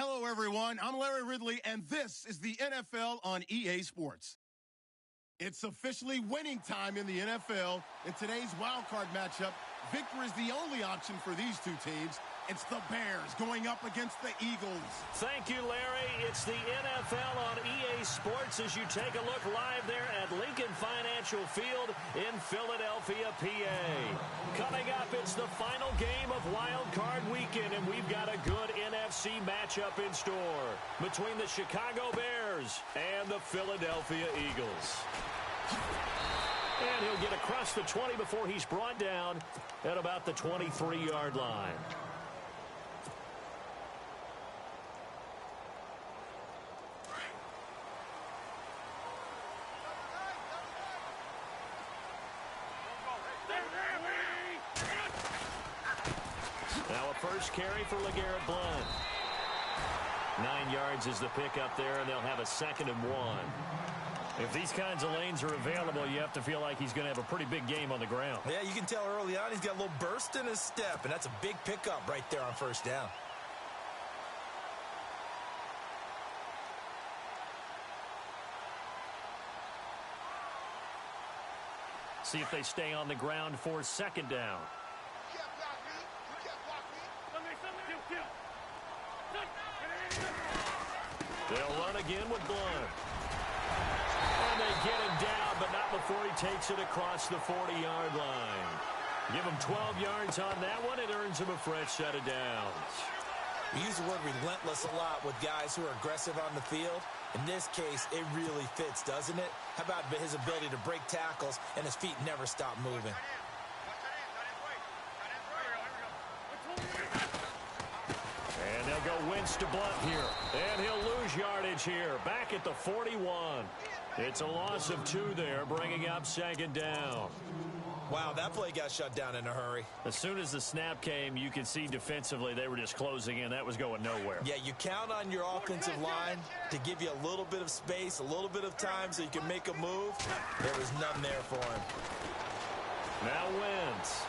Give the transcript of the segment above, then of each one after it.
Hello, everyone. I'm Larry Ridley, and this is the NFL on EA Sports. It's officially winning time in the NFL. In today's wildcard matchup, victory is the only option for these two teams. It's the Bears going up against the Eagles. Thank you, Larry. It's the NFL on EA Sports as you take a look live there at Lincoln Financial Field in Philadelphia, PA. Coming up, it's the final game of Wild Card Weekend, and we've got a good NFC matchup in store between the Chicago Bears and the Philadelphia Eagles. And he'll get across the 20 before he's brought down at about the 23-yard line. Now a first carry for LeGarrette Blount. 9 yards is the pickup there, and they'll have a 2nd and 1. If these kinds of lanes are available, you have to feel like he's going to have a pretty big game on the ground. Yeah, you can tell early on he's got a little burst in his step, and that's a big pickup right there on first down. See if they stay on the ground for 2nd down. They'll run again with Blount. And they get him down, but not before he takes it across the 40-yard line. Give him 12 yards on that one. It earns him a fresh set of downs. We use the word relentless a lot with guys who are aggressive on the field. In this case, it really fits, doesn't it? How about his ability to break tackles and his feet never stop moving? And they'll go Wentz to Blount here. And he'll lose yardage here. Back at the 41. It's a loss of 2 there, bringing up 2nd down. Wow, that play got shut down in a hurry. As soon as the snap came, you could see defensively they were just closing in. That was going nowhere. Yeah, you count on your offensive line to give you a little bit of space, a little bit of time so you can make a move. There was none there for him. Now Wentz.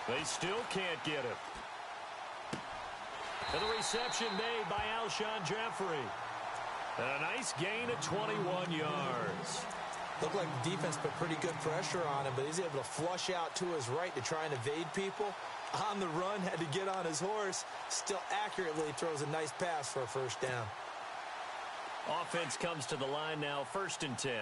They still can't get him. And the reception made by Alshon Jeffrey. And a nice gain of 21 yards. Looked like the defense put pretty good pressure on him, but he's able to flush out to his right to try and evade people. On the run, had to get on his horse. Still accurately throws a nice pass for a first down. Offense comes to the line now, 1st and 10.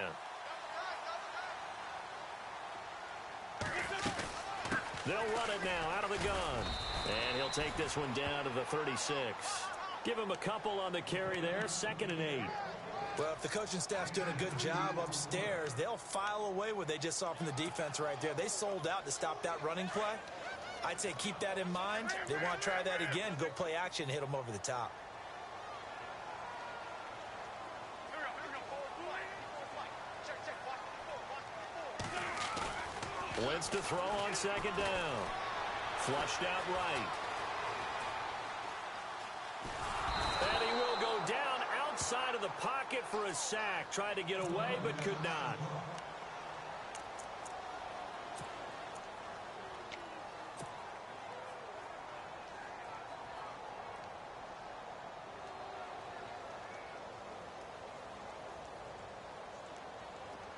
They'll run it now out of the gun. And he'll take this one down to the 36. Give him a couple on the carry there, 2nd and 8. Well, if the coaching staff's doing a good job upstairs, they'll file away what they just saw from the defense right there. They sold out to stop that running play. I'd say keep that in mind. They want to try that again, go play action, hit them over the top. Wentz to throw on 2nd down. Flushed out right. And he will go down outside of the pocket for a sack. Tried to get away, but could not.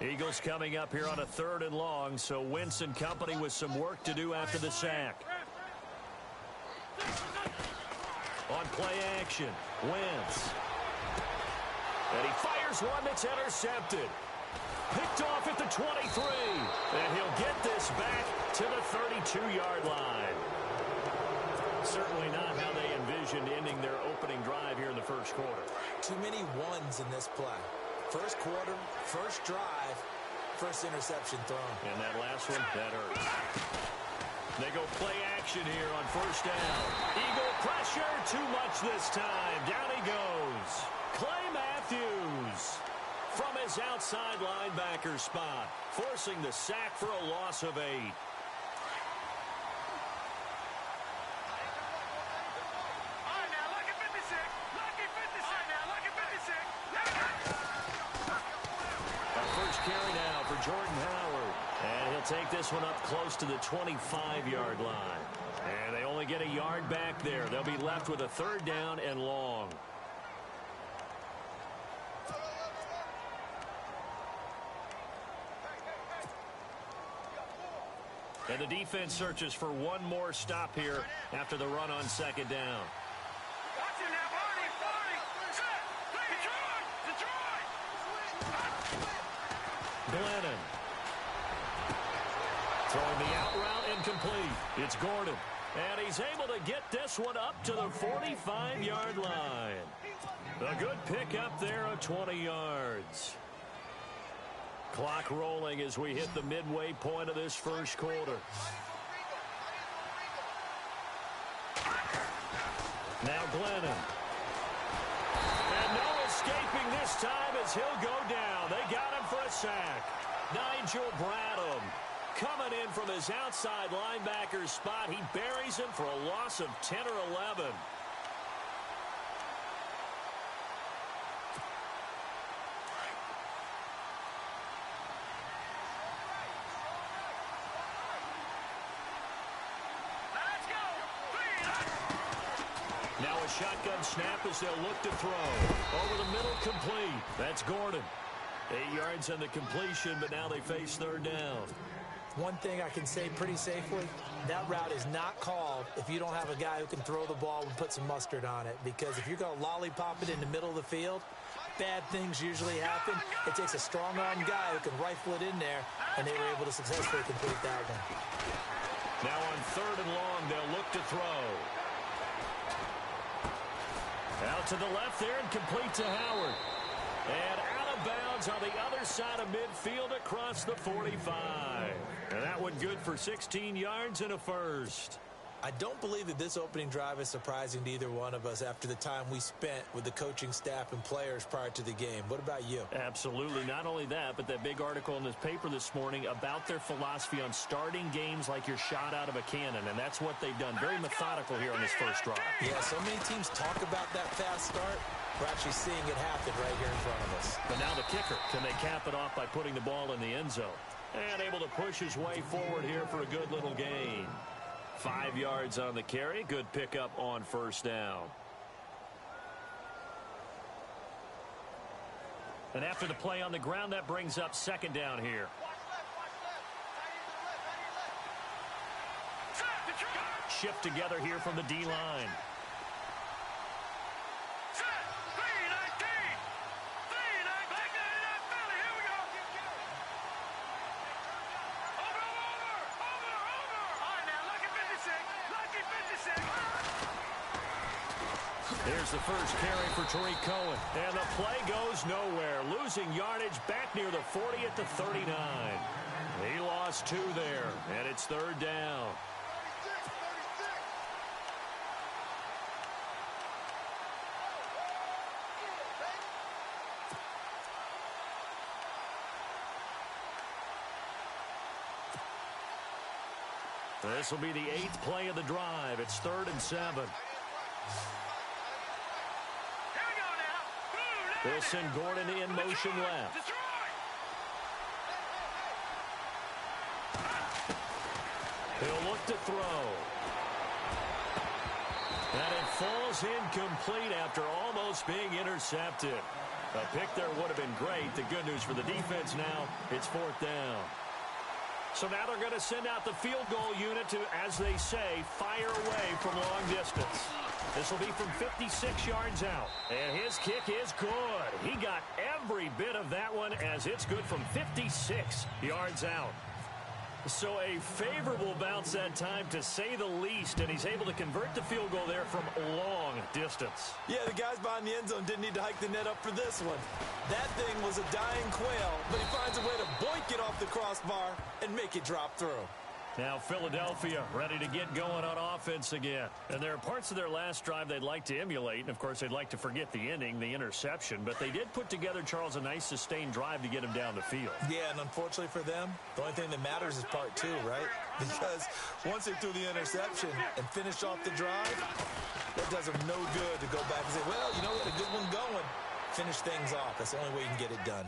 Eagles coming up here on a 3rd and long, so Wentz and company with some work to do after the sack. On play action, Wentz. And he fires one that's intercepted. Picked off at the 23. And he'll get this back to the 32-yard line. Certainly not how they envisioned ending their opening drive here in the 1st quarter. Too many ones in this play. 1st quarter, 1st drive, 1st interception thrown. And that last one, that hurts. They go play action here on 1st down. Eagle pressure, too much this time. Down he goes. Clay Matthews from his outside linebacker spot, forcing the sack for a loss of 8. Jordan Howard. And They'll take this one up close to the 25-yard line. And they only get a yard back there. They'll be left with a 3rd down and long. And the defense searches for one more stop here after the run on 2nd down. Glennon. Throwing the out route incomplete. It's Gordon. And he's able to get this one up to the 45-yard line. A good pickup there of 20 yards. Clock rolling as we hit the midway point of this first quarter. Now Glennon. And no escaping this time as he'll go down. They got him for a sack. Nigel Bradham coming in from his outside linebacker spot. He buries him for a loss of 10 or 11. Now a shotgun snap as they'll look to throw. Over the middle, complete. That's Gordon. 8 yards on the completion, but now they face 3rd down. One thing I can say pretty safely, that route is not called if you don't have a guy who can throw the ball and put some mustard on it. Because if you're going to lollipop it in the middle of the field, bad things usually happen. It takes a strong-arm guy who can rifle it in there, and they were able to successfully complete that one. Now on 3rd and long, they'll look to throw. Out to the left there and complete to Howard. And out of bounds on the other side of midfield across the 45. And that one good for 16 yards and a first. I don't believe that this opening drive is surprising to either one of us after the time we spent with the coaching staff and players prior to the game. What about you? Absolutely. Not only that, but that big article in this paper this morning about their philosophy on starting games like you're shot out of a cannon, and that's what they've done. Very methodical here on this first drive. Yeah, so many teams talk about that fast start. We're actually seeing it happen right here in front of us. But now the kicker. Can they cap it off by putting the ball in the end zone? And able to push his way forward here for a good little gain. 5 yards on the carry. Good pickup on 1st down. And after the play on the ground, that brings up 2nd down here. Shift together here from the D-line. Here's the first carry for Tariq Cohen. And the play goes nowhere. Losing yardage back near the 40 at the 39. He lost 2 there, and it's 3rd down. This will be the 8th play of the drive. It's 3rd and 7. They'll send Gordon in motion left. He'll look to throw. And it falls incomplete after almost being intercepted. A pick there would have been great. The good news for the defense now, it's 4th down. So now they're going to send out the field goal unit to, as they say, fire away from long distance. This will be from 56 yards out. And his kick is good. He got every bit of that one as it's good from 56 yards out. So a favorable bounce that time, to say the least, and he's able to convert the field goal there from long distance. Yeah, the guys behind the end zone didn't need to hike the net up for this one. That thing was a dying quail, but he finds a way to boink it off the crossbar and make it drop through. Now Philadelphia ready to get going on offense again. And there are parts of their last drive they'd like to emulate. And, of course, they'd like to forget the ending, the interception. But they did put together, Charles, a nice sustained drive to get him down the field. Yeah, and unfortunately for them, the only thing that matters is part 2, right? Because once they threw the interception and finished off the drive, that does them no good to go back and say, well, you know, we had a good one going. Finish things off. That's the only way you can get it done.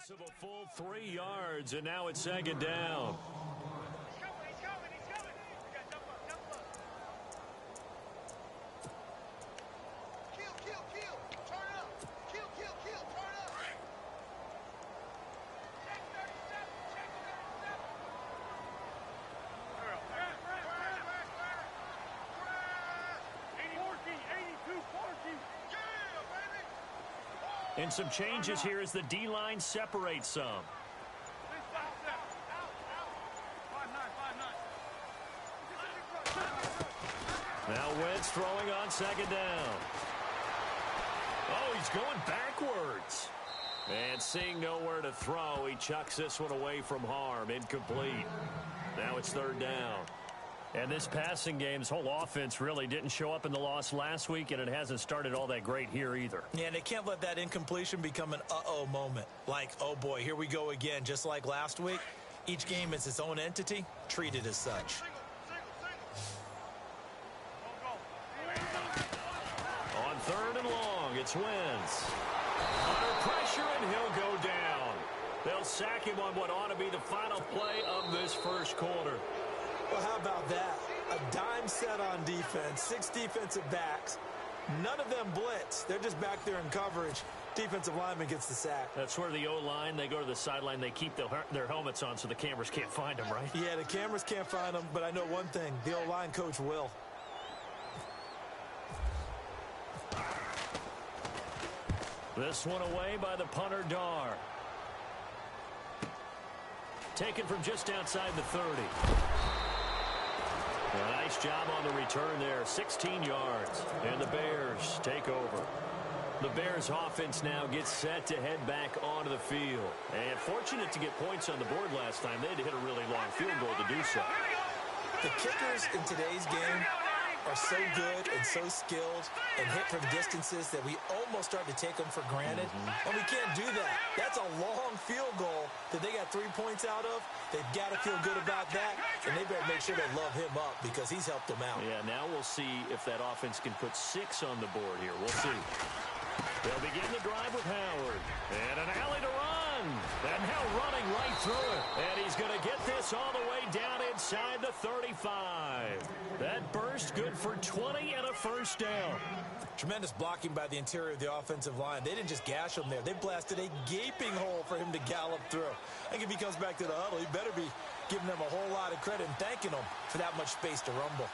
Loss of a full 3 yards, and now it's second down. And some changes here as the D-line separates some. Now Wentz throwing on second down. Oh, he's going backwards. And seeing nowhere to throw, he chucks this one away from harm. Incomplete. Now it's third down. And this passing game, this whole offense really didn't show up in the loss last week, and it hasn't started all that great here either. Yeah, and they can't let that incompletion become an uh-oh moment. Like, oh boy, here we go again, just like last week. Each game is its own entity, treated as such. On third and long, it's Wentz. Under pressure, and he'll go down. They'll sack him on what ought to be the final play of this first quarter. Well, how about that? A dime set on defense, 6 defensive backs. None of them blitz. They're just back there in coverage. Defensive lineman gets the sack. That's where the O-line, they go to the sideline, they keep their helmets on so the cameras can't find them, right? Yeah, the cameras can't find them, but I know one thing. The O-line coach will. This one away by the punter, Dar. Taken from just outside the 30. A nice job on the return there, 16 yards, and the Bears take over. The Bears offense now gets set to head back onto the field. And fortunate to get points on the board last time. They had to hit a really long field goal to do so. The kickers in today's game are so good and so skilled and hit from distances that we almost start to take them for granted. And we can't do that. That's a long field goal that they got 3 points out of. They've got to feel good about that, and they better make sure they love him up because he's helped them out. Yeah, now we'll see if that offense can put 6 on the board here. We'll see. They'll begin the drive with Howard. And an alley to run. And now running right through it. And he's going to get this all the way down inside the 35. That burst good for 20 and a first down. Tremendous blocking by the interior of the offensive line. They didn't just gash him there. They blasted a gaping hole for him to gallop through. I think if he comes back to the huddle, he better be giving them a whole lot of credit and thanking them for that much space to rumble.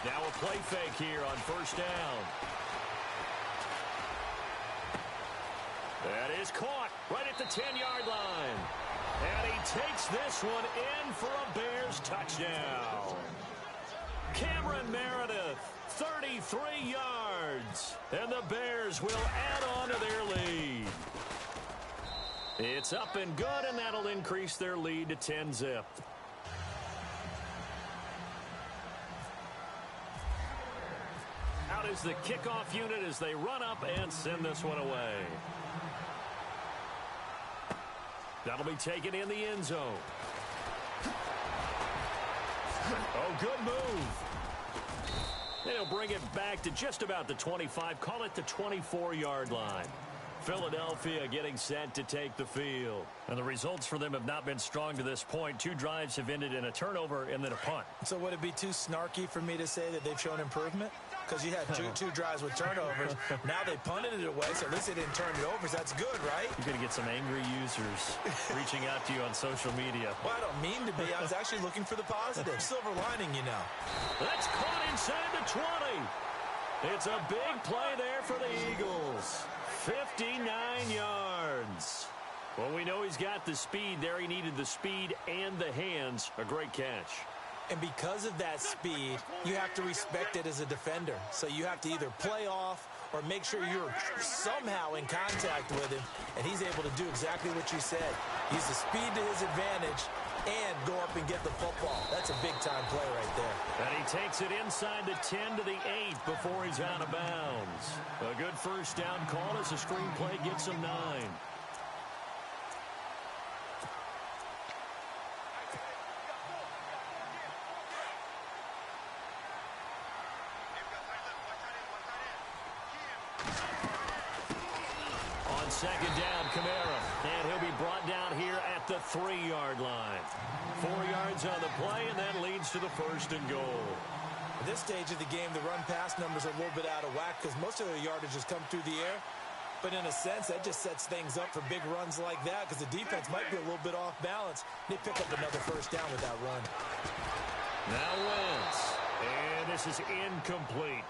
Now a play fake here on first down. That is caught right at the 10-yard line. And he takes this one in for a Bears touchdown. Cameron Meredith, 33 yards. And the Bears will add on to their lead. It's up and good, and that'll increase their lead to 10-zip. Out is the kickoff unit as they run up and send this one away. That'll be taken in the end zone. Oh, good move. They'll bring it back to just about the 25. Call it the 24-yard line. Philadelphia getting set to take the field. And the results for them have not been strong to this point. 2 drives have ended in a turnover and then a punt. So would it be too snarky for me to say that they've shown improvement? Because you had two drives with turnovers. Now they punted it away, so at least they didn't turn it over. So that's good, right? You're going to get some angry users reaching out to you on social media. Well, I don't mean to be. I was actually looking for the positive. Silver lining, you know. That's caught inside the 20. It's a big play there for the Eagles. 59 yards. Well, we know he's got the speed there. He needed the speed and the hands. A great catch. And because of that speed, you have to respect it as a defender. So you have to either play off or make sure you're somehow in contact with him. And he's able to do exactly what you said. Use the speed to his advantage and go up and get the football. That's a big-time play right there. And he takes it inside the 10 to the 8 before he's out of bounds. A good first down call as the screenplay gets him 9. second down, Kamara. And he'll be brought down here at the 3-yard line. 4 yards on the play, and that leads to the first and goal. At this stage of the game, the run-pass numbers are a little bit out of whack because most of their yardage has come through the air. But in a sense, that just sets things up for big runs like that because the defense might be a little bit off balance. They pick up another first down with that run. Now Wentz. And this is incomplete.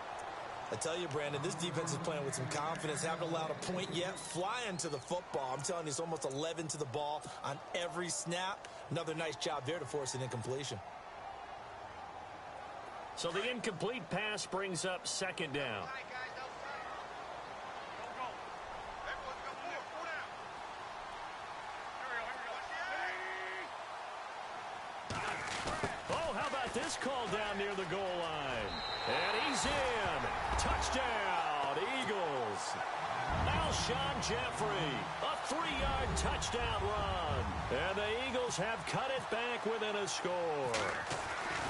I tell you, Brandon, this defense is playing with some confidence. Haven't allowed a point yet. Flying to the football. I'm telling you, it's almost 11 to the ball on every snap. Another nice job there to force an incompletion. So the incomplete pass brings up second down. Oh, how about this call down near the goal line? And he's in. Touchdown, Eagles. Alshon Jeffrey, a 3-yard touchdown run. And the Eagles have cut it back within a score.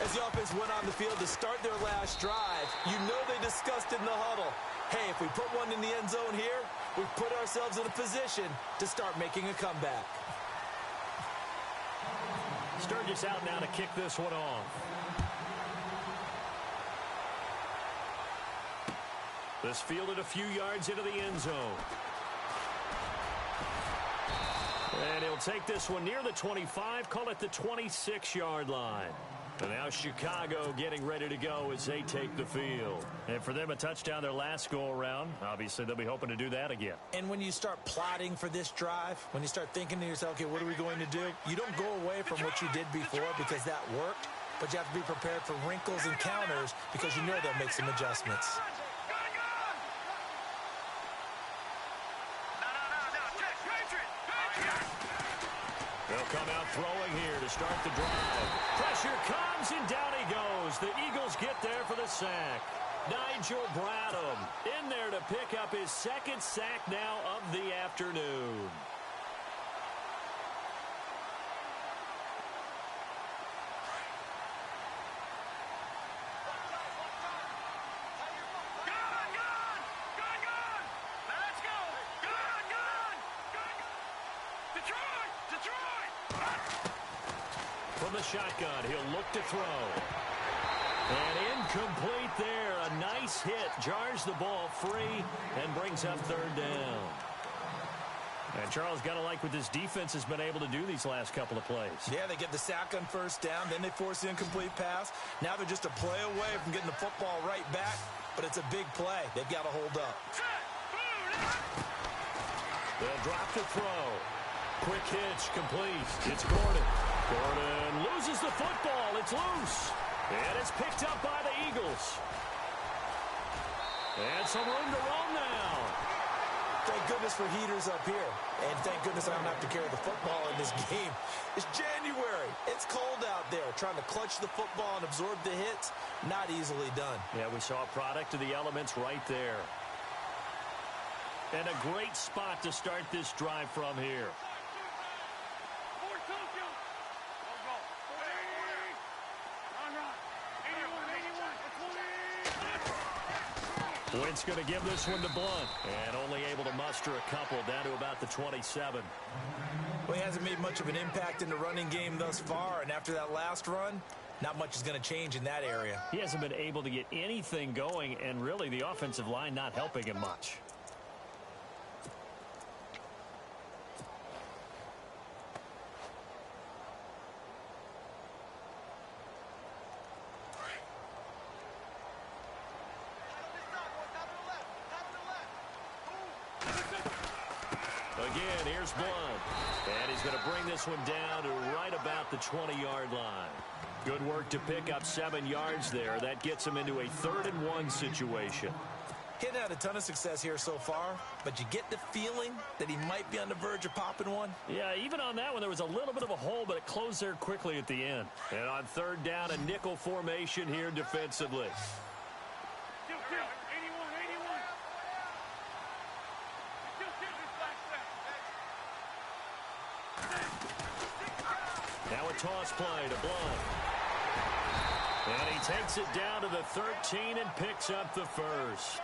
As the offense went on the field to start their last drive, you know they discussed in the huddle, hey, if we put one in the end zone here, we put ourselves in a position to start making a comeback. Sturgis out now to kick this one off. This fielded a few yards into the end zone. And he'll take this one near the 25, call it the 26-yard line. And now Chicago getting ready to go as they take the field. And for them, a touchdown their last go-around. Obviously, they'll be hoping to do that again. And when you start plotting for this drive, when you start thinking to yourself, okay, what are we going to do? You don't go away from what you did before because that worked, but you have to be prepared for wrinkles and counters because you know they'll make some adjustments. They'll come out throwing here to start the drive. Pressure comes, and down he goes. The Eagles get there for the sack. Nigel Bradham in there to pick up his second sack now of the afternoon. From the shotgun, he'll look to throw. And incomplete there. A nice hit. Jars the ball free and brings up third down. And Charles, got to like what this defense has been able to do these last couple of plays. Yeah, they get the sack on first down. Then they force the incomplete pass. Now they're just a play away from getting the football right back. But it's a big play. They've got to hold up. They'll drop the throw. Quick hitch, complete. It's Gordon. Gordon loses the football. It's loose. And it's picked up by the Eagles. And some room to roam now. Thank goodness for heaters up here. And thank goodness I don't have to carry the football in this game. It's January. It's cold out there. Trying to clutch the football and absorb the hits, not easily done. Yeah, we saw a product of the elements right there. And a great spot to start this drive from here. Wentz going to give this one to Blunt. And only able to muster a couple down to about the 27. Well, he hasn't made much of an impact in the running game thus far. And after that last run, not much is going to change in that area. He hasn't been able to get anything going. And really, the offensive line not helping him much. Again, here's Blunt. And he's going to bring this one down to right about the 20-yard line. Good work to pick up 7 yards there. That gets him into a 3rd-and-1 situation. He hadn't had a ton of success here so far, but you get the feeling that he might be on the verge of popping one. Yeah, even on that one, there was a little bit of a hole, but it closed there quickly at the end. And on 3rd down, a nickel formation here defensively. Now a toss play to Blunt. And he takes it down to the 13 and picks up the first.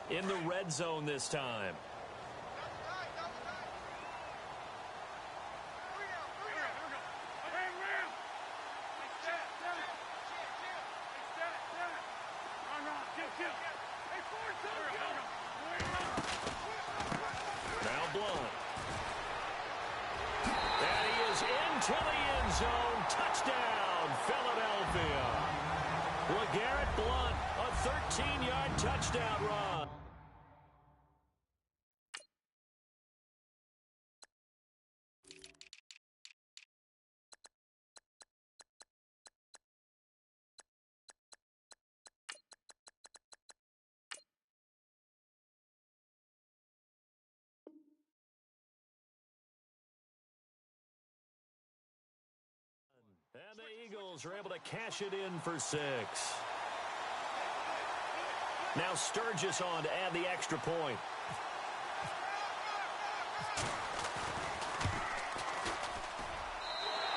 in the red zone this time. Now Blunt. And he is into the end zone. Touchdown, Philadelphia. LeGarrette Blunt, a 13-yard touchdown run. And the Eagles are able to cash it in for 6. Now Sturgis on to add the extra point.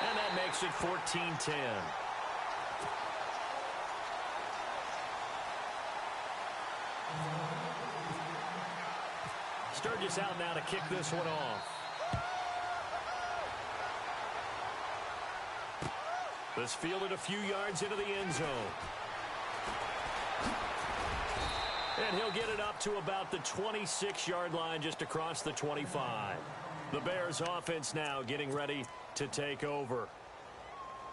And that makes it 14-10. Sturgis out now to kick this one off. This fielded a few yards into the end zone. And he'll get it up to about the 26-yard line, just across the 25. The Bears offense now getting ready to take over.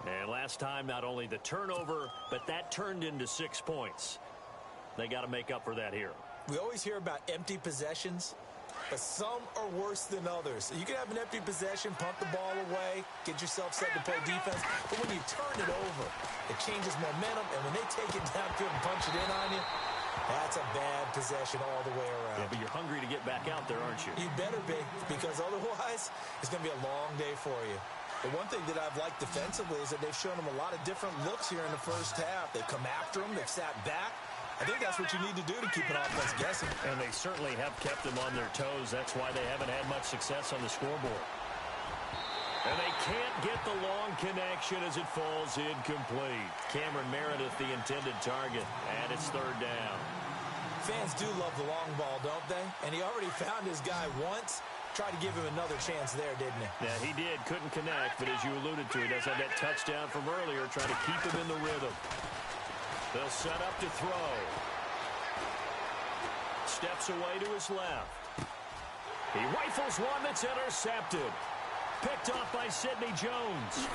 And last time, not only the turnover, but that turned into 6 points. They got to make up for that here. We always hear about empty possessions, but some are worse than others. You can have an empty possession, punt the ball away, get yourself set to play defense, but when you turn it over, it changes momentum, and when they take it downfield and punch it in on you, that's a bad possession all the way around. Yeah, but you're hungry to get back out there, aren't you? You better be, because otherwise, it's going to be a long day for you. The one thing that I've liked defensively is that they've shown them a lot of different looks here in the first half. They've come after them, they've sat back. I think that's what you need to do to keep an offense guessing. And they certainly have kept them on their toes. That's why they haven't had much success on the scoreboard. And they can't get the long connection as it falls incomplete. Cameron Meredith, the intended target, and it's third down. Fans do love the long ball, don't they? And he already found his guy once. Tried to give him another chance there, didn't he? Yeah, he did. Couldn't connect, but as you alluded to, he does have that touchdown from earlier, trying to keep him in the rhythm. They'll set up to throw. Steps away to his left. He rifles one that's intercepted. Picked off by Sidney Jones.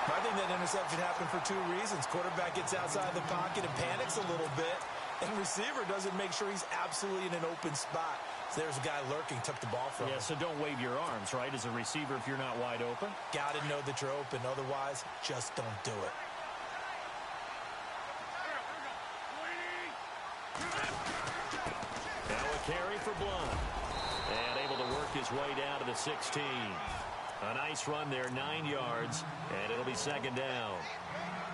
I think that interception happened for 2 reasons. Quarterback gets outside the pocket and panics a little bit. And receiver doesn't make sure he's absolutely in an open spot. So there's a guy lurking, took the ball from him. Yeah, so don't wave your arms, right, as a receiver if you're not wide open. Got to know that you're open. Otherwise, just don't do it. Now a carry for Blunt. And able to work his way down to the 16. A nice run there, 9 yards, and it'll be second down.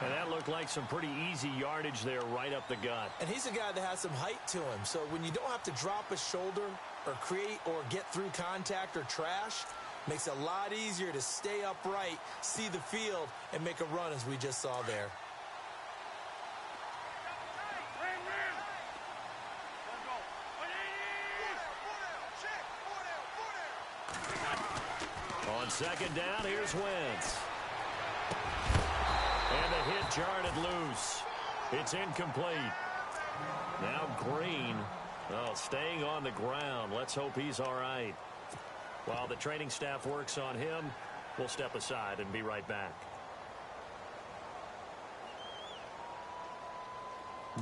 And that looked like some pretty easy yardage there right up the gut. And he's a guy that has some height to him. So when you don't have to drop a shoulder or create or get through contact or trash, makes it a lot easier to stay upright, see the field, and make a run as we just saw there. On second down, here's Wentz. And the hit jarred it loose. It's incomplete. Now Green, staying on the ground. Let's hope he's all right. While the training staff works on him, we'll step aside and be right back.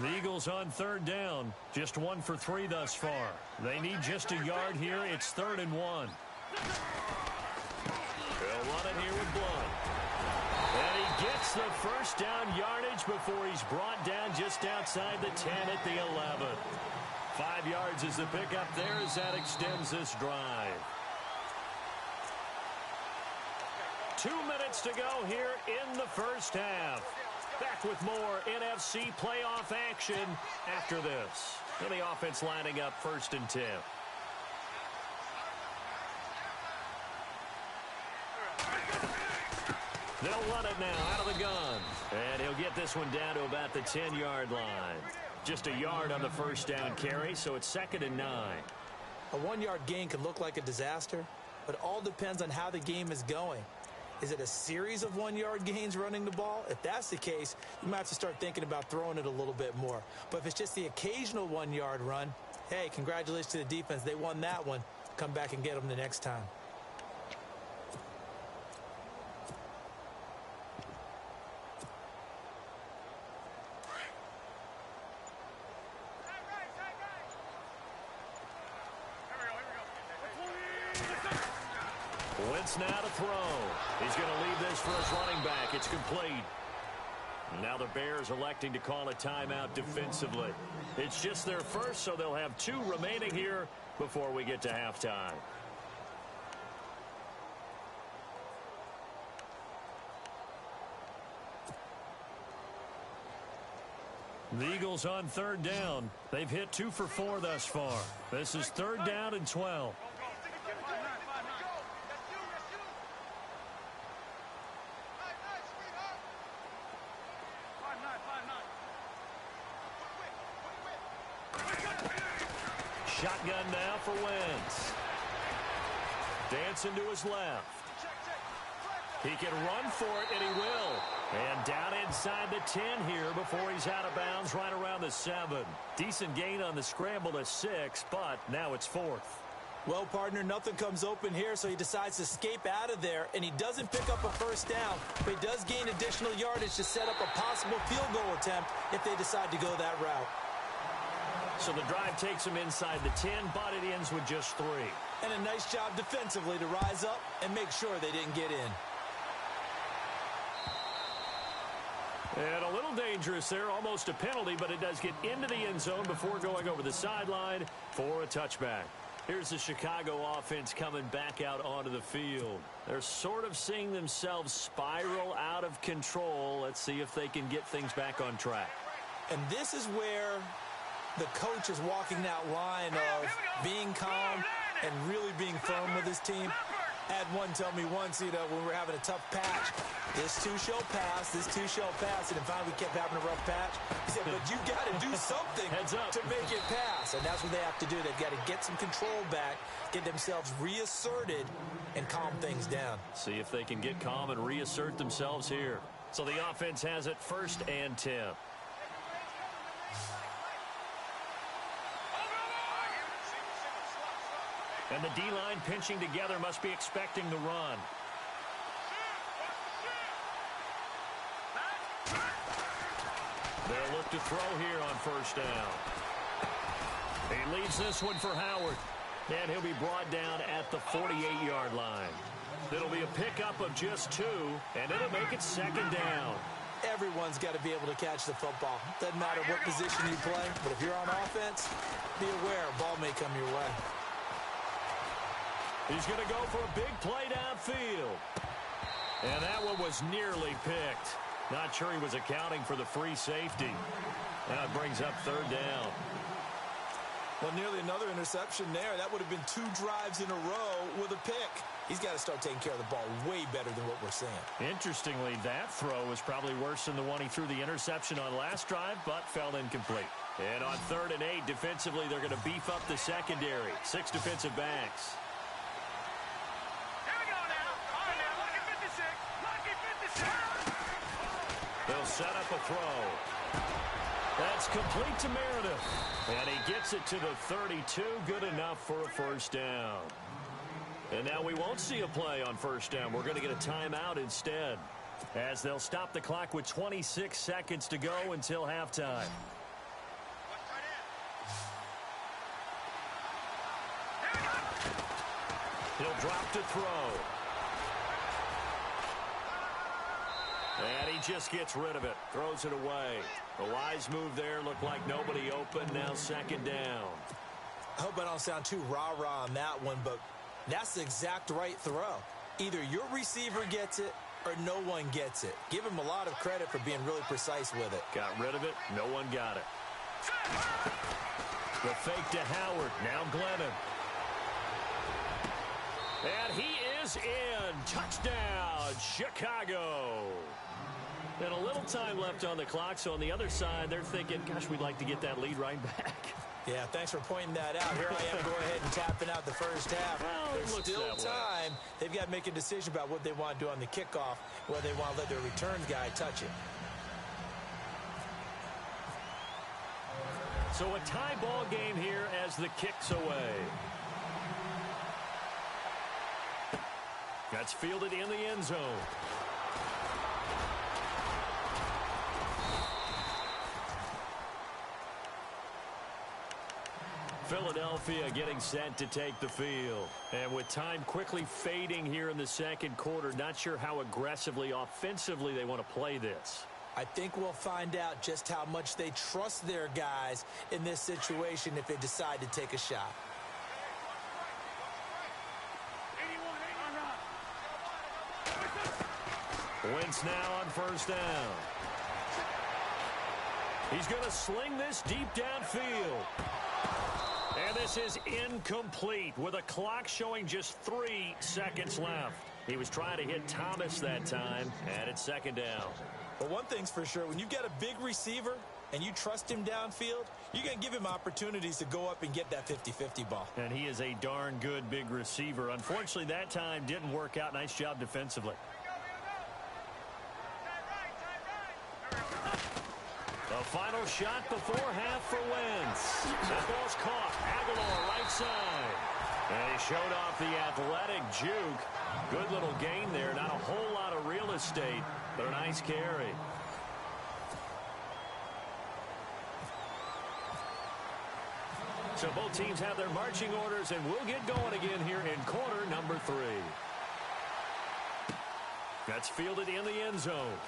The Eagles on third down. Just 1 for 3 thus far. They need just a yard here. It's 3rd and 1. They'll run it here with Blunt. And he gets the first down yardage before he's brought down just outside the 10 at the 11. 5 yards is the pickup there as that extends this drive. 2 minutes to go here in the first half. Back with more NFC playoff action after this. And the offense lining up 1st and 10. They'll run it now out of the gun. And he'll get get this one down to about the 10-yard line. Just a yard on the first down carry, so it's 2nd and 9. A 1-yard gain can look like a disaster, but it all depends on how the game is going. Is it a series of 1-yard gains running the ball? If that's the case, you might have to start thinking about throwing it a little bit more. But if it's just the occasional 1-yard run, hey, congratulations to the defense. They won that one. Come back and get them the next time. Wentz now to throw. He's going to leave this for his running back. It's complete. Now the Bears electing to call a timeout defensively. It's just their first, so they'll have 2 remaining here before we get to halftime. The Eagles on 3rd down. They've hit 2 for 4 thus far. This is 3rd down and 12. Shotgun now for Wentz. Dancing to his left. He can run for it, and he will. And down inside the 10 here before he's out of bounds right around the 7. Decent gain on the scramble to 6, but now it's 4th. Well, partner, nothing comes open here, so he decides to escape out of there, and he doesn't pick up a first down, but he does gain additional yardage to set up a possible field goal attempt if they decide to go that route. So the drive takes him inside the 10, but it ends with just 3. And a nice job defensively to rise up and make sure they didn't get in. And a little dangerous there, almost a penalty, but it does get into the end zone before going over the sideline for a touchback. Here's the Chicago offense coming back out onto the field. They're sort of seeing themselves spiral out of control. Let's see if they can get things back on track. And this is where the coach is walking that line of being calm and really being firm with his team. I had one tell me once, when we were having a tough patch, this too shall pass, this too shall pass. And finally we kept having a rough patch. He said, but you got to do something to make it pass. And that's what they have to do. They've got to get some control back, get themselves reasserted, and calm things down. See if they can get calm and reassert themselves here. So the offense has it 1st and 10. And the D-line pinching together, must be expecting the run. They'll look to throw here on 1st down. He leaves this one for Howard. And he'll be brought down at the 48-yard line. It'll be a pickup of just 2, and it'll make it 2nd down. Everyone's got to be able to catch the football. Doesn't matter what position you play, but if you're on offense, be aware a ball may come your way. He's going to go for a big play downfield. And that one was nearly picked. Not sure he was accounting for the free safety. Now it brings up 3rd down. Well, nearly another interception there. That would have been 2 drives in a row with a pick. He's got to start taking care of the ball way better than what we're seeing. Interestingly, that throw was probably worse than the one he threw the interception on last drive, but fell incomplete. And on 3rd and 8, defensively, they're going to beef up the secondary. 6 defensive backs. They'll set up a throw. That's complete to Meredith. And he gets it to the 32. Good enough for a 1st down. And now we won't see a play on 1st down. We're going to get a timeout instead, as they'll stop the clock with 26 seconds to go until halftime. He'll drop to throw. And he just gets rid of it. Throws it away. A wise move there. Looked like nobody open. Now 2nd down. I hope I don't sound too rah-rah on that one, but that's the exact right throw. Either your receiver gets it or no one gets it. Give him a lot of credit for being really precise with it. Got rid of it. No one got it. The fake to Howard. Now Glennon. And he is in. Touchdown, Chicago. And a little time left on the clock, so on the other side, they're thinking, gosh, we'd like to get that lead right back. Yeah, thanks for pointing that out. Here I am going ahead and tapping out the first half. Well, There's still time. They've got to make a decision about what they want to do on the kickoff, whether they want to let their returns guy touch it. So a tie ball game here as the kick's away. That's fielded in the end zone. Philadelphia getting set to take the field. And with time quickly fading here in the second quarter, not sure how aggressively, offensively they want to play this. I think we'll find out just how much they trust their guys in this situation if they decide to take a shot. Wentz now on first down. He's going to sling this deep downfield. And this is incomplete with a clock showing just 3 seconds left. He was trying to hit Thomas that time, and it's second down. But one thing's for sure, when you've got a big receiver and you trust him downfield, you're going to give him opportunities to go up and get that 50-50 ball. And he is a darn good big receiver. Unfortunately, that time didn't work out. Nice job defensively. The final shot before half for Wentz. That ball's caught. Aguilar right side. And he showed off the athletic juke. Good little gain there. Not a whole lot of real estate, but a nice carry. So both teams have their marching orders, and we'll get going again here in quarter number 3. That's fielded in the end zone.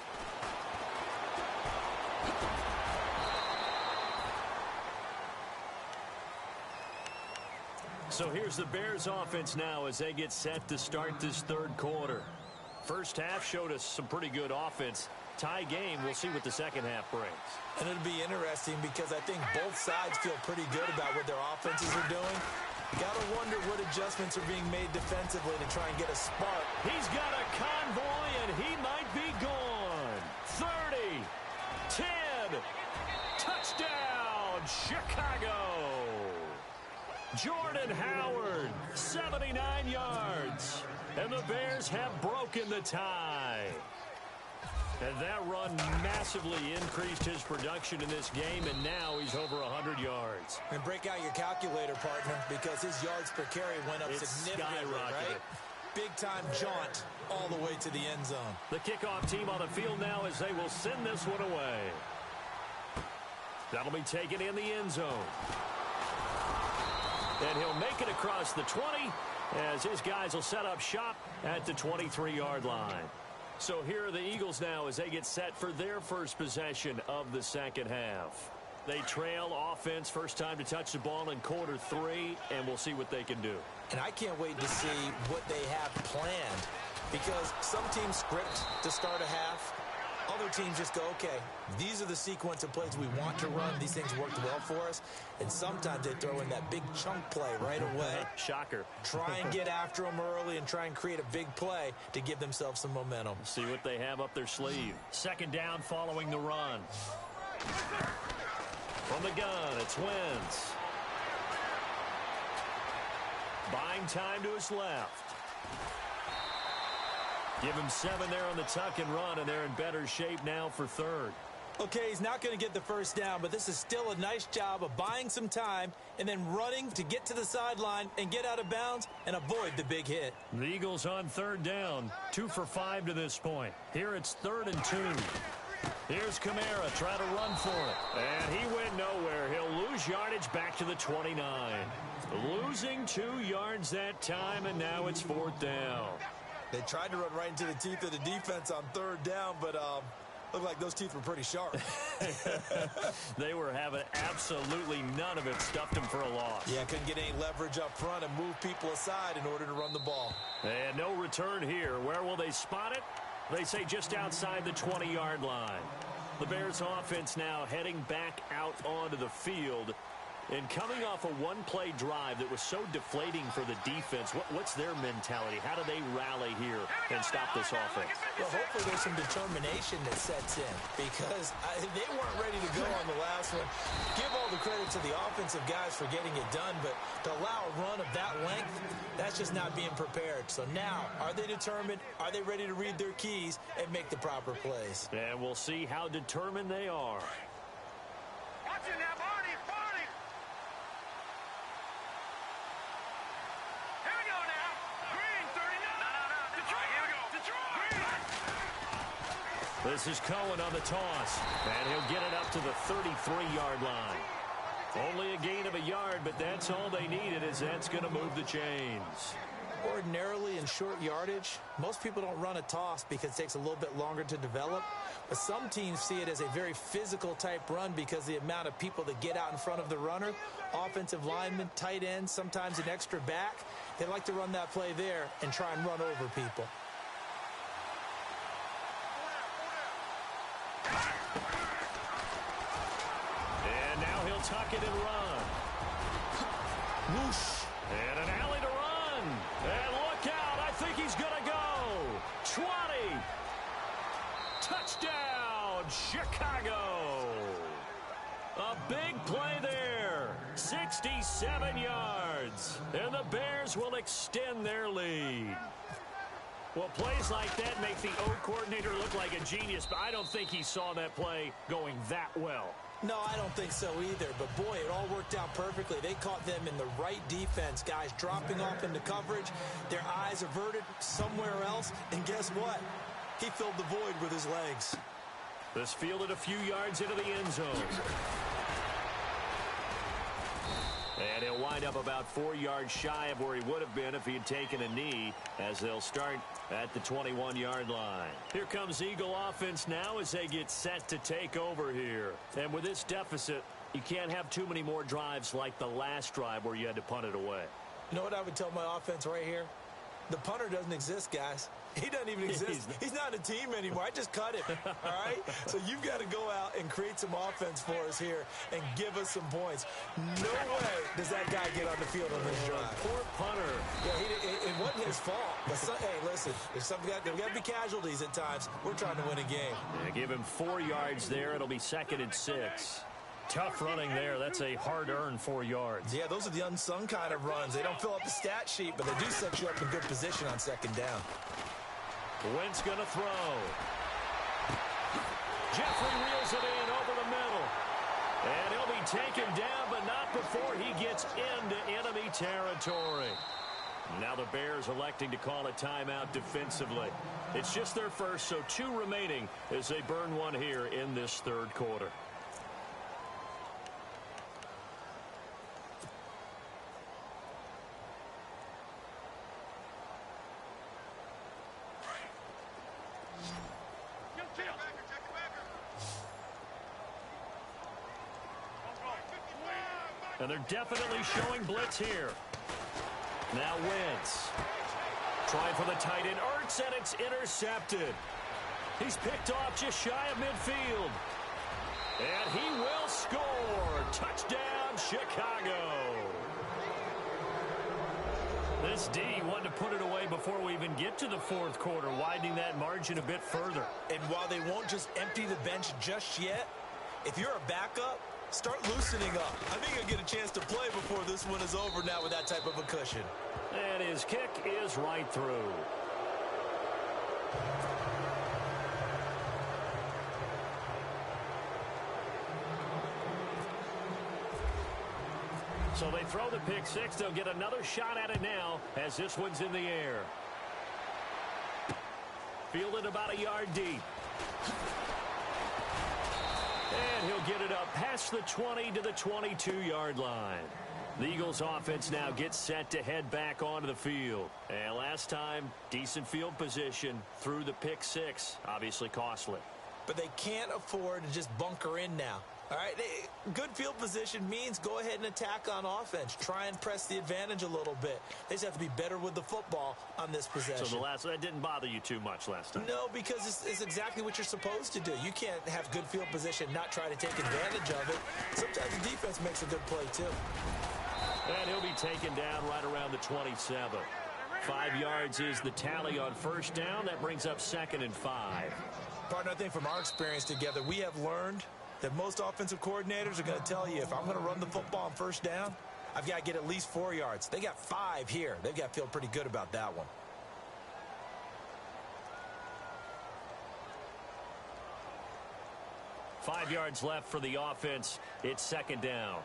So here's the Bears offense now as they get set to start this third quarter. First half showed us some pretty good offense. Tie game, we'll see what the second half brings. And it'll be interesting because I think both sides feel pretty good about what their offenses are doing. Got to wonder what adjustments are being made defensively to try and get a spark. He's got a convoy, and he might be gone. 30, 10, touchdown, Chicago. Jordan Howard, 79 yards. And the Bears have broken the tie. And that run massively increased his production in this game, and now he's over 100 yards. And break out your calculator, partner, because his yards per carry went up significantly, right? Big-time jaunt all the way to the end zone. The kickoff team on the field now as they will send this one away. That'll be taken in the end zone. And he'll make it across the 20 as his guys will set up shop at the 23-yard line. So here are the Eagles now as they get set for their first possession of the second half. They trail offense, first time to touch the ball in quarter 3, and we'll see what they can do. And I can't wait to see what they have planned, because some teams script to start a half. Other teams just go, okay, these are the sequence of plays we want to run. These things worked well for us. And sometimes they throw in that big chunk play right away. Shocker. Try and get after them early and try and create a big play to give themselves some momentum. See what they have up their sleeve. Second down following the run. From the gun, it's Wentz. Buying time to his left. Give him 7 there on the tuck and run, and they're in better shape now for third. Okay, he's not going to get the first down, but this is still a nice job of buying some time and then running to get to the sideline and get out of bounds and avoid the big hit. The Eagles on third down, 2 for 5 to this point. Here it's 3rd and 2. Here's Kamara trying to run for it. And he went nowhere. He'll lose yardage back to the 29. Losing 2 yards that time, and now it's 4th down. They tried to run right into the teeth of the defense on third down, but looked like those teeth were pretty sharp. They were having absolutely none of it. Stuffed them for a loss. Yeah, couldn't get any leverage up front and move people aside in order to run the ball. And no return here. Where will they spot it? They say just outside the 20-yard line. The Bears offense now heading back out onto the field. And coming off a one-play drive that was so deflating for the defense, what's their mentality? How do they rally here and stop this offense? Well, hopefully there's some determination that sets in because they weren't ready to go on the last one. Give all the credit to the offensive guys for getting it done, but to allow a run of that length, that's just not being prepared. So now, are they determined? Are they ready to read their keys and make the proper plays? And we'll see how determined they are. Watch it now, Barney, Barney! Here we go now. Green, 39. No. Detroit, here we go. Detroit. Green. This is Cohen on the toss, and he'll get it up to the 33-yard line. Only a gain of a yard, but that's all they needed, as that's going to move the chains. Ordinarily in short yardage, most people don't run a toss because it takes a little bit longer to develop. But some teams see it as a very physical type run because the amount of people that get out in front of the runner, offensive linemen, tight ends, sometimes an extra back, they like to run that play there and try and run over people. And now he'll tuck it and run. Whoosh. And an alley to run. And look out. I think he's going to go. 20. Touchdown, Chicago. A big play there. 67 yards. And the Bears will extend their lead. Well, plays like that make the O coordinator look like a genius, but I don't think he saw that play going that well. No, I don't think so either. But, boy, it all worked out perfectly. They caught them in the right defense. Guys dropping off into coverage, their eyes averted somewhere else. And guess what? He filled the void with his legs. This fielded a few yards into the end zone. And he'll wind up about 4 yards shy of where he would have been if he had taken a knee, as they'll start at the 21-yard line. Here comes Eagle offense now as they get set to take over here. And with this deficit, you can't have too many more drives like the last drive where you had to punt it away. You know what I would tell my offense right here? The punter doesn't exist, guys. He doesn't even exist. He's not a team anymore. I just cut him, all right? So you've got to go out and create some offense for us here and give us some points. No way does that guy get on the field on this drive. Poor punter. Yeah, it wasn't his fault. But hey, listen, there's got to be casualties at times. We're trying to win a game. Yeah, give him 4 yards there. It'll be 2nd and 6. Tough running there. That's a hard-earned 4 yards. Yeah, those are the unsung kind of runs. They don't fill up the stat sheet, but they do set you up in good position on 2nd down. Wentz going to throw. Jeffrey reels it in over the middle. And he'll be taken down, but not before he gets into enemy territory. Now the Bears electing to call a timeout defensively. It's just their first, so 2 remaining as they burn one here in this 3rd quarter. And they're definitely showing blitz here. Now Wentz. Trying for the tight end. Ertz, and it's intercepted. He's picked off just shy of midfield. And he will score. Touchdown, Chicago. This D wanted to put it away before we even get to the 4th quarter, widening that margin a bit further. And while they won't just empty the bench just yet, if you're a backup, start loosening up. I think you'll get a chance to play before this one is over now with that type of a cushion. And his kick is right through. So they throw the pick 6. They'll get another shot at it now as this one's in the air. Fielded about a yard deep. And he'll get it up past the 20 to the 22-yard line. The Eagles offense now gets set to head back onto the field. And last time, decent field position through the pick 6. Obviously costly. But they can't afford to just bunker in now. All right, good field position means go ahead and attack on offense. Try and press the advantage a little bit. They just have to be better with the football on this possession. So that didn't bother you too much last time? No, because it's exactly what you're supposed to do. You can't have good field position, not try to take advantage of it. Sometimes the defense makes a good play, too. And he'll be taken down right around the 27. 5 yards is the tally on first down. That brings up 2nd and 5. Partner, I think from our experience together, we have learned that most offensive coordinators are going to tell you, if I'm going to run the football on first down, I've got to get at least 4 yards. They got 5 here. They've got to feel pretty good about that one. Five yards left for the offense. It's 2nd down.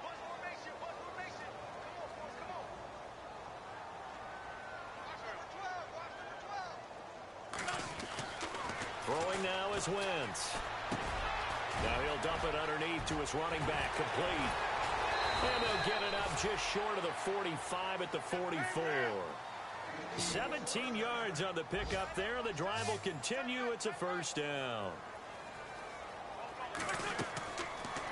Throwing now is Wentz. Now he'll dump it underneath to his running back, complete. And they'll get it up just short of the 45 at the 44. 17 yards on the pickup there. The drive will continue. It's a first down.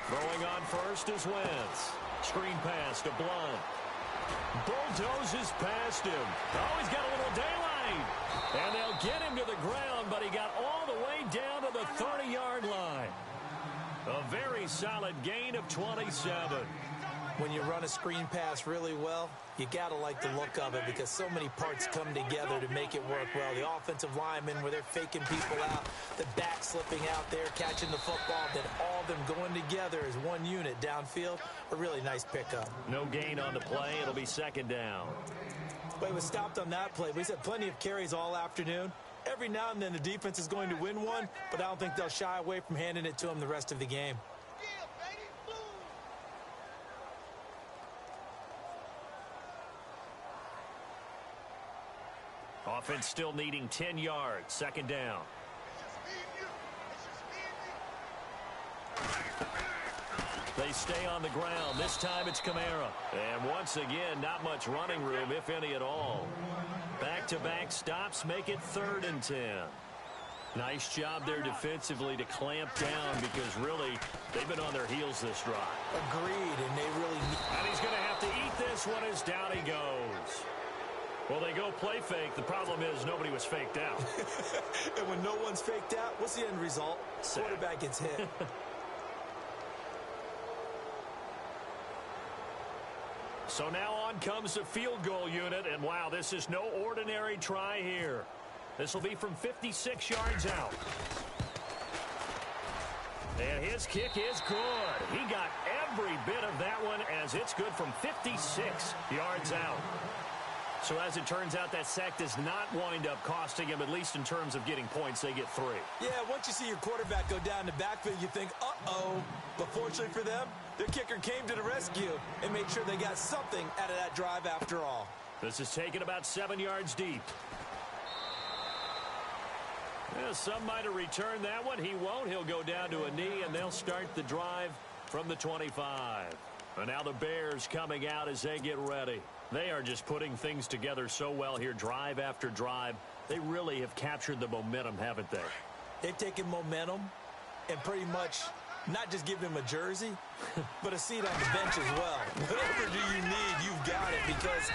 Throwing on first is Wentz. Screen pass to Blount. Bulldozes past him. Oh, he's got a little daylight. And they'll get him to the ground, but he got all the way down to the 30-yard line. A very solid gain of 27. When you run a screen pass really well, you got to like the look of it because so many parts come together to make it work well. The offensive linemen, where they're faking people out, the back slipping out there, catching the football, then all of them going together as one unit downfield. A really nice pickup. No gain on the play. It'll be 2nd down. But he was stopped on that play. He's had plenty of carries all afternoon. Every now and then the defense is going to win one, but I don't think they'll shy away from handing it to him the rest of the game. Offense still needing 10 yards. 2nd down. They stay on the ground. This time it's Kamara. And once again, not much running room, if any at all. Back-to-back stops make it 3rd and 10. Nice job there defensively to clamp down because really they've been on their heels this drive. Agreed, and they really need. And he's going to have to eat this one as down he goes. Well, they go play fake. The problem is nobody was faked out. And when no one's faked out, what's the end result? Quarterback gets hit. So now on comes the field goal unit, and wow, this is no ordinary try here. This will be from 56 yards out. And his kick is good. He got every bit of that one as it's good from 56 yards out. So as it turns out, that sack does not wind up costing him, at least in terms of getting points. They get 3. Yeah, once you see your quarterback go down the backfield, you think, uh-oh. But fortunately for them, their kicker came to the rescue and made sure they got something out of that drive after all. This is taken about 7 yards deep. Yeah, some might have returned that one. He won't. He'll go down to a knee, and they'll start the drive from the 25. And now the Bears coming out as they get ready. They are just putting things together so well here, drive after drive. They really have captured the momentum, haven't they? They've taken momentum and pretty much not just give him a jersey, but a seat on the bench as well. Whatever do you need, you've got it, because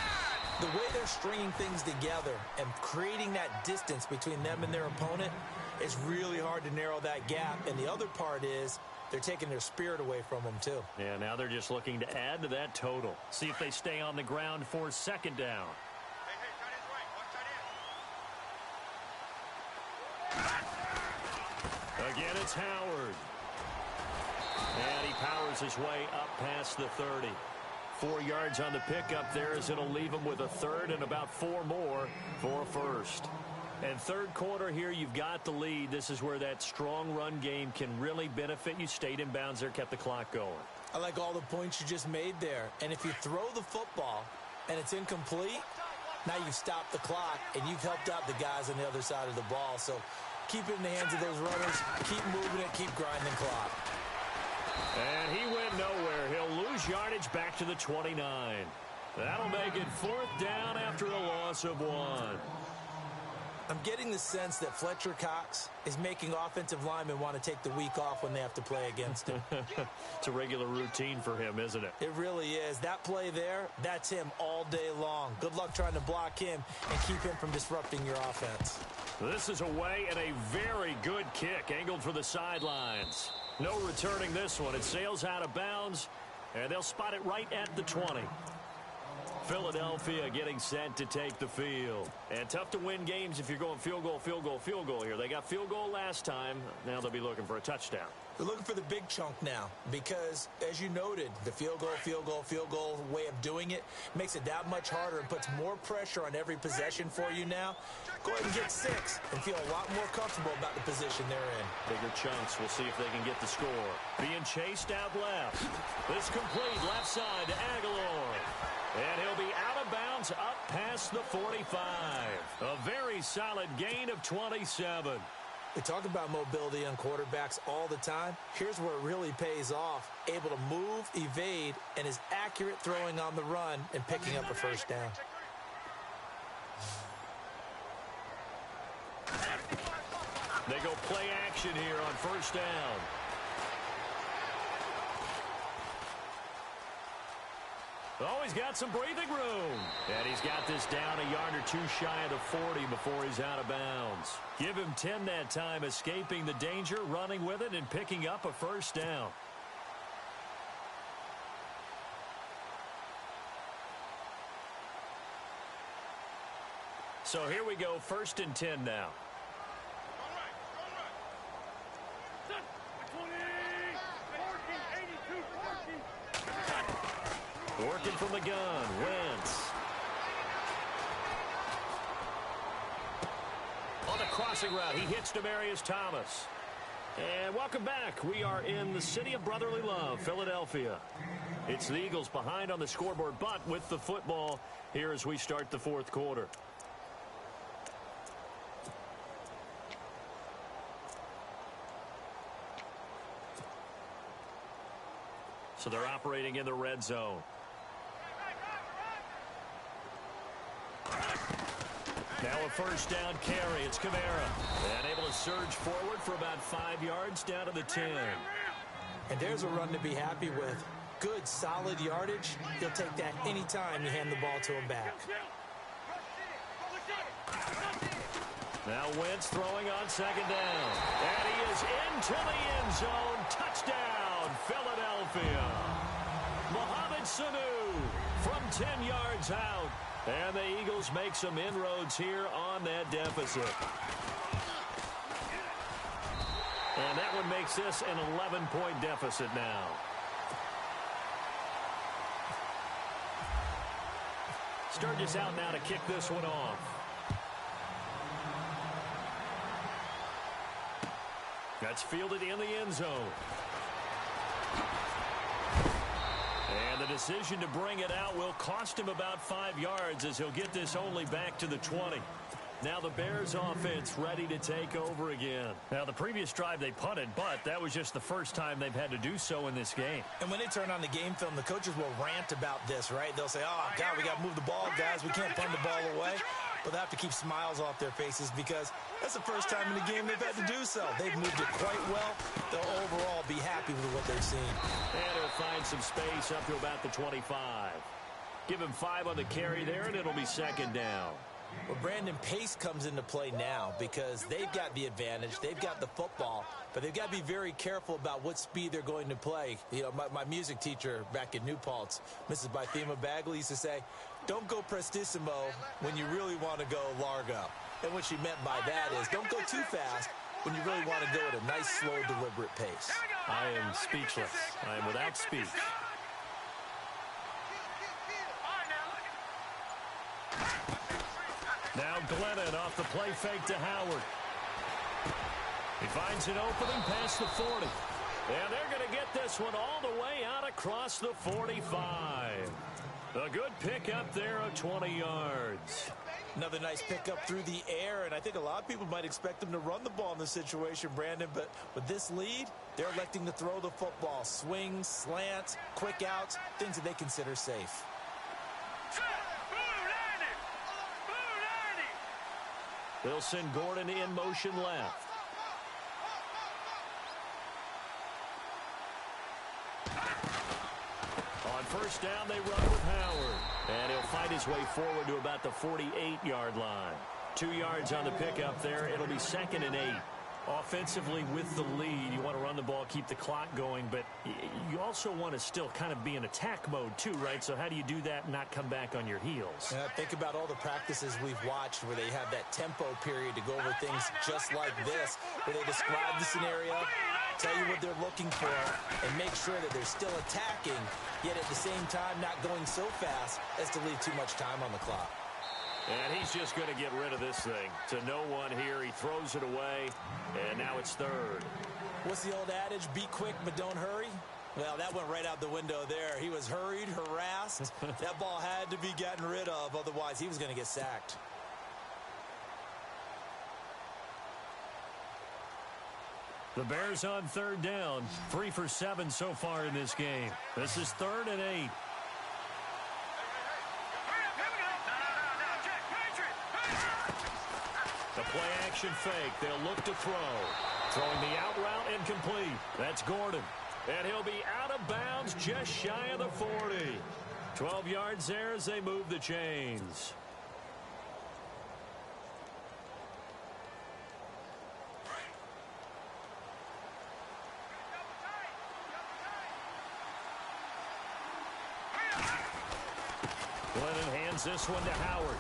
the way they're stringing things together and creating that distance between them and their opponent, it's really hard to narrow that gap. And the other part is they're taking their spirit away from them, too. Yeah, now they're just looking to add to that total. See if they stay on the ground for 2nd down. Again, it's Howard. And he powers his way up past the 30. 4 yards on the pickup there as it'll leave him with a 3rd and about 4 more for a first. And 3rd quarter here, you've got the lead. This is where that strong run game can really benefit you. Stayed in bounds there, kept the clock going. I like all the points you just made there. And if you throw the football and it's incomplete, now you've stopped the clock and you've helped out the guys on the other side of the ball. So keep it in the hands of those runners. Keep moving it. Keep grinding clock. And he went nowhere. He'll lose yardage back to the 29. That'll make it 4th down after a loss of 1. I'm getting the sense that Fletcher Cox is making offensive linemen want to take the week off when they have to play against him. It's a regular routine for him, isn't it? It really is. That play there, that's him all day long. Good luck trying to block him and keep him from disrupting your offense. This is away and a very good kick angled for the sidelines. No returning this one. It sails out of bounds, and they'll spot it right at the 20. Philadelphia getting set to take the field. And tough to win games if you're going field goal, field goal, field goal here. They got field goal last time. Now they'll be looking for a touchdown. They're looking for the big chunk now because, as you noted, the field goal, field goal, field goal way of doing it makes it that much harder and puts more pressure on every possession for you now. Go ahead and get 6 and feel a lot more comfortable about the position they're in. Bigger chunks. We'll see if they can get the score. Being chased out left. This complete left side to Aguilar. And he'll be out of bounds up past the 45. A very solid gain of 27. We talk about mobility on quarterbacks all the time. Here's where it really pays off. Able to move, evade, and is accurate throwing on the run and picking up a first down. They go play action here on first down. Oh, he's got some breathing room. And he's got this down a yard or two shy of the 40 before he's out of bounds. Give him 10 that time, escaping the danger, running with it, and picking up a first down. So here we go, 1st and 10 now. Working from the gun, Wentz. On the crossing route, he hits Demaryius Thomas. And welcome back. We are in the city of brotherly love, Philadelphia. It's the Eagles behind on the scoreboard, but with the football here as we start the 4th quarter. So they're operating in the red zone. Now a first down carry. It's Kamara. And able to surge forward for about 5 yards down to the 10. And there's a run to be happy with. Good, solid yardage. He'll take that anytime you hand the ball to him back. Now Wentz throwing on 2nd down. And he is into the end zone. Touchdown, Philadelphia. Mohamed Sanu from 10 yards out. And the Eagles make some inroads here on that deficit. And that one makes this an 11-point deficit now. Sturgis out now to kick this one off. That's fielded in the end zone. And the decision to bring it out will cost him about 5 yards as he'll get this only back to the 20. Now the Bears offense ready to take over again. Now the previous drive they punted, but that was just the first time they've had to do so in this game. And when they turn on the game film, the coaches will rant about this, right? They'll say, oh, God, we got to move the ball, guys. We can't punt the ball away. But they have to keep smiles off their faces because that's the first time in the game they've had to do so. They've moved it quite well. They'll overall be happy with what they've seen. And he'll find some space up to about the 25. Give him 5 on the carry there, and it'll be 2nd down. Well, Brandon, pace comes into play now because they've got the advantage. They've got the football, but they've got to be very careful about what speed they're going to play. You know, my music teacher back in New Paltz, Mrs. Bythema Bagley, used to say, don't go prestissimo when you really want to go largo. And what she meant by that is don't go too fast when you really want to go at a nice, slow, deliberate pace. I am speechless. I am without speech. Now Glennon off the play fake to Howard. He finds an opening past the 40. And they're going to get this one all the way out across the 45. A good pick up there of 20 yards. Another nice pickup through the air, and I think a lot of people might expect them to run the ball in this situation, Brandon, but with this lead, they're electing to throw the football. Swings, slants, quick outs, things that they consider safe. They'll send Gordon in motion left. On first down, they run with Howard. And he'll fight his way forward to about the 48-yard line. 2 yards on the pickup there. It'll be 2nd and 8. Offensively, with the lead, you want to run the ball, keep the clock going, but you also want to still kind of be in attack mode too, right? So how do you do that and not come back on your heels? Think about all the practices we've watched where they have that tempo period to go over things just like this, where they describe the scenario, tell you what they're looking for, and make sure that they're still attacking, yet at the same time not going so fast as to leave too much time on the clock. And he's just going to get rid of this thing. To no one here. He throws it away, and now it's 3rd. What's the old adage? Be quick, but don't hurry? Well, that went right out the window there. He was hurried, harassed. That ball had to be gotten rid of, otherwise he was going to get sacked. The Bears on 3rd down. 3 for 7 so far in this game. This is 3rd and 8. The play-action fake. They'll look to throw. Throwing the out route incomplete. That's Gordon. And he'll be out of bounds just shy of the 40. 12 yards there as they move the chains. Glennon hands this one to Howard.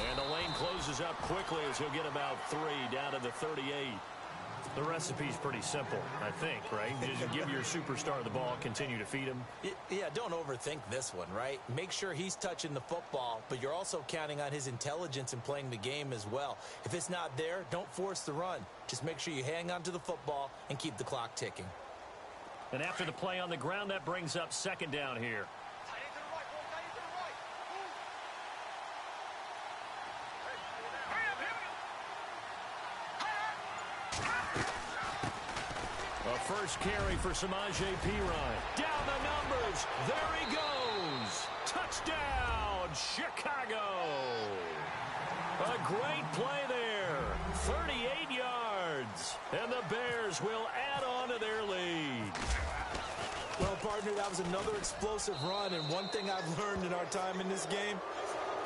And the lane closes up quickly as he'll get about 3 down to the 38. The recipe's pretty simple, I think, right? Just give your superstar the ball, continue to feed him. Yeah, don't overthink this one, right? Make sure he's touching the football, but you're also counting on his intelligence in playing the game as well. If it's not there, don't force the run. Just make sure you hang on to the football and keep the clock ticking. And after the play on the ground, that brings up 2nd down here. A first carry for Samaje Perine. Down the numbers. There he goes. Touchdown, Chicago. A great play there. 38 yards. And the Bears will add on to their lead. Well, partner, that was another explosive run. And one thing I've learned in our time in this game,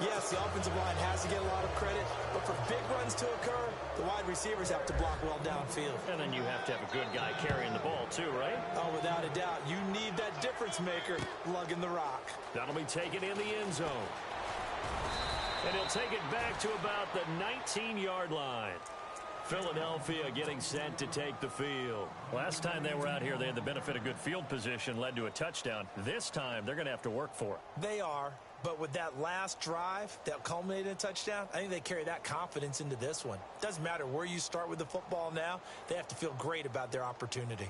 yes, the offensive line has to get a lot of credit, but for big runs to occur, the wide receivers have to block well downfield. And then you have to have a good guy carrying the ball too, right? Oh, without a doubt. You need that difference maker lugging the rock. That'll be taken in the end zone. And he'll take it back to about the 19-yard line. Philadelphia getting set to take the field. Last time they were out here, they had the benefit of good field position, led to a touchdown. This time, they're going to have to work for it. They are. But with that last drive that culminated in a touchdown, I think they carry that confidence into this one. Doesn't matter where you start with the football now. They have to feel great about their opportunity.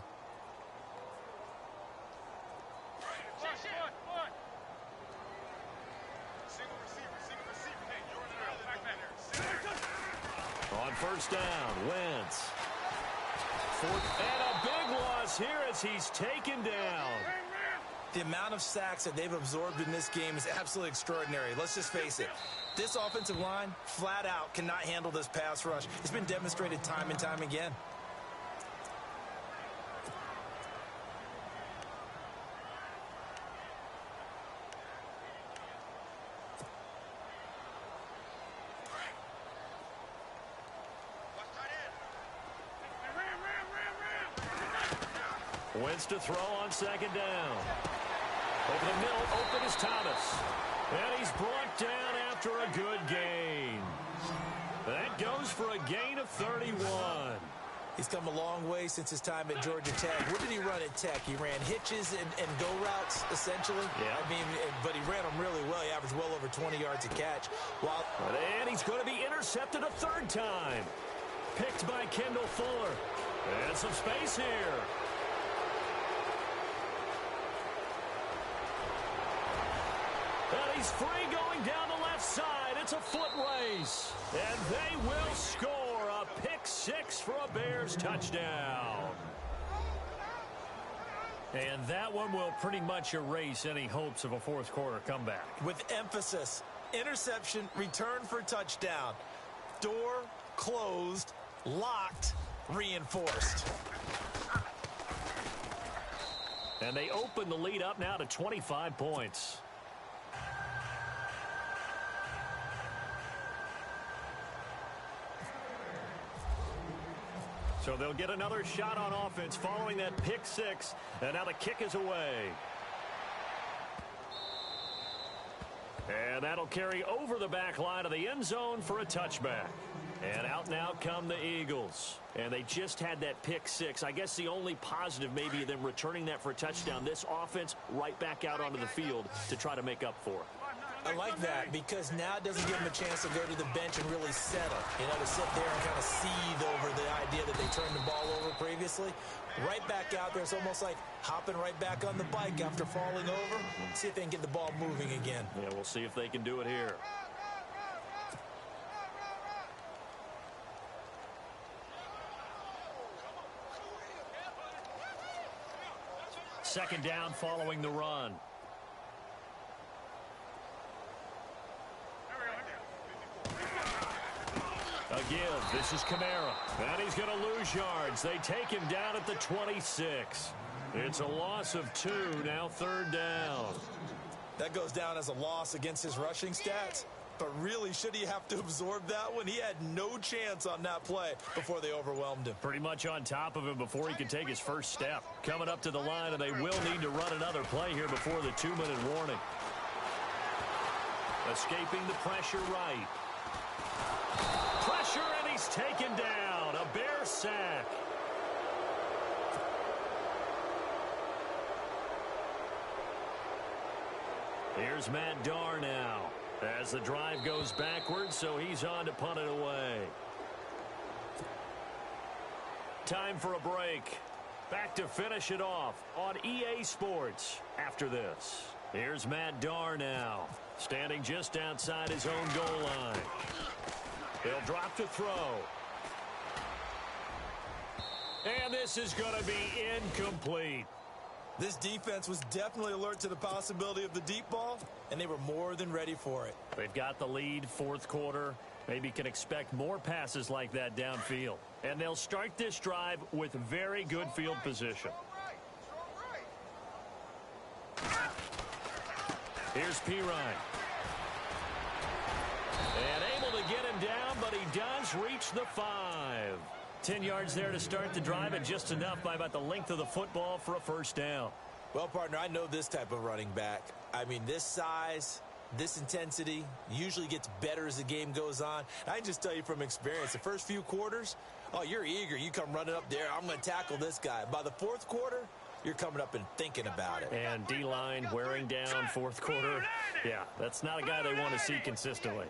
On first down, Wentz. And a big loss here as he's taken down. The amount of sacks that they've absorbed in this game is absolutely extraordinary. Let's just face it. This offensive line, flat out, cannot handle this pass rush. It's been demonstrated time and time again. Wentz to throw on 2nd down. Over the middle, open is Thomas. And he's brought down after a good gain. That goes for a gain of 31. He's come a long way since his time at Georgia Tech. What did he run at Tech? He ran hitches and go routes, essentially. Yeah. I mean, but he ran them really well. He averaged well over 20 yards a catch. And he's going to be intercepted a 3rd time. Picked by Kendall Fuller. And some space here. And he's free going down the left side. It's a foot race. And they will score a pick-6 for a Bears touchdown. And that one will pretty much erase any hopes of a fourth-quarter comeback. With emphasis, interception, return for touchdown. Door closed, locked, reinforced. And they open the lead up now to 25 points. So they'll get another shot on offense following that pick six. And now the kick is away. And that'll carry over the back line of the end zone for a touchback. And out now come the Eagles. And they just had that pick six. I guess the only positive maybe them returning that for a touchdown. This offense right back out onto the field to try to make up for it. I like that because now it doesn't give them a chance to go to the bench and really settle. You know, to sit there and kind of seethe over the idea that they turned the ball over previously. Right back out there. It's almost like hopping right back on the bike after falling over. See if they can get the ball moving again. Yeah, we'll see if they can do it here. Second down following the run. A give. This is Kamara. And he's going to lose yards. They take him down at the 26. It's a loss of 2. Now third down. That goes down as a loss against his rushing stats. But really, should he have to absorb that one? He had no chance on that play before they overwhelmed him. Pretty much on top of him before he could take his first step. Coming up to the line, and they will need to run another play here before the 2-minute warning. Escaping the pressure right. Pressure, and he's taken down. A Bear sack. Here's Matt Darr now. As the drive goes backwards, so he's on to punt it away. Time for a break. Back to finish it off on EA Sports after this. Here's Matt Darr now, standing just outside his own goal line. He'll drop to throw. And this is going to be incomplete. This defense was definitely alert to the possibility of the deep ball, and they were more than ready for it. They've got the lead, fourth quarter. Maybe can expect more passes like that downfield. And they'll start this drive with very good field position. Here's Pirine. And able to get him down, but he does reach the 5. 10 yards there to start the drive, and just enough by about the length of the football for a first down. Well, partner, I know this type of running back. I mean, this size, this intensity usually gets better as the game goes on. I can just tell you from experience, the first few quarters, oh, you're eager. You come running up there, I'm going to tackle this guy. By the fourth quarter, you're coming up and thinking about it. And D-line wearing down fourth quarter. Yeah, that's not a guy they want to see consistently.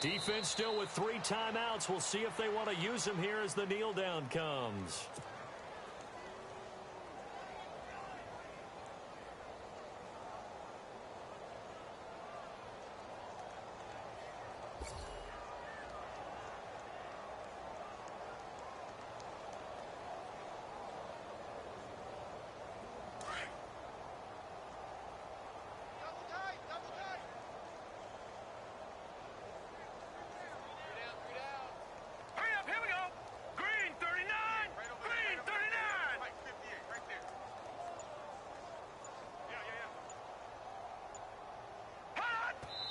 Defense still with 3 timeouts. We'll see if they want to use them here as the kneel down comes.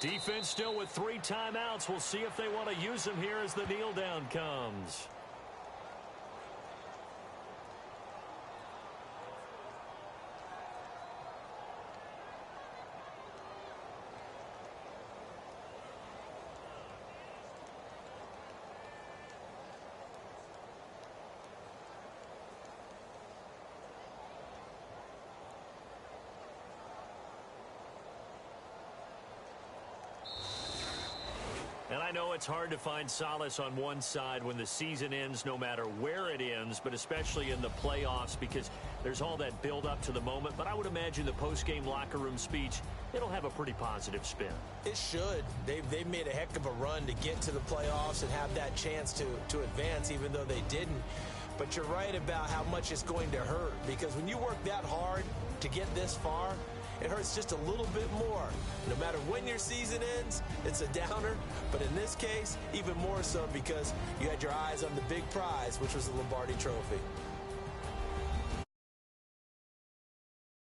Defense still with 3 timeouts. We'll see if they want to use them here as the kneel down comes. And I know it's hard to find solace on one side when the season ends, no matter where it ends, but especially in the playoffs, because there's all that build up to the moment. But I would imagine the post-game locker room speech, it'll have a pretty positive spin. It should. They've made a heck of a run to get to the playoffs and have that chance to advance, even though they didn't. But you're right about how much it's going to hurt, because when you work that hard to get this far, it hurts just a little bit more. No matter when your season ends, it's a downer. But in this case, even more so because you had your eyes on the big prize, which was the Lombardi Trophy.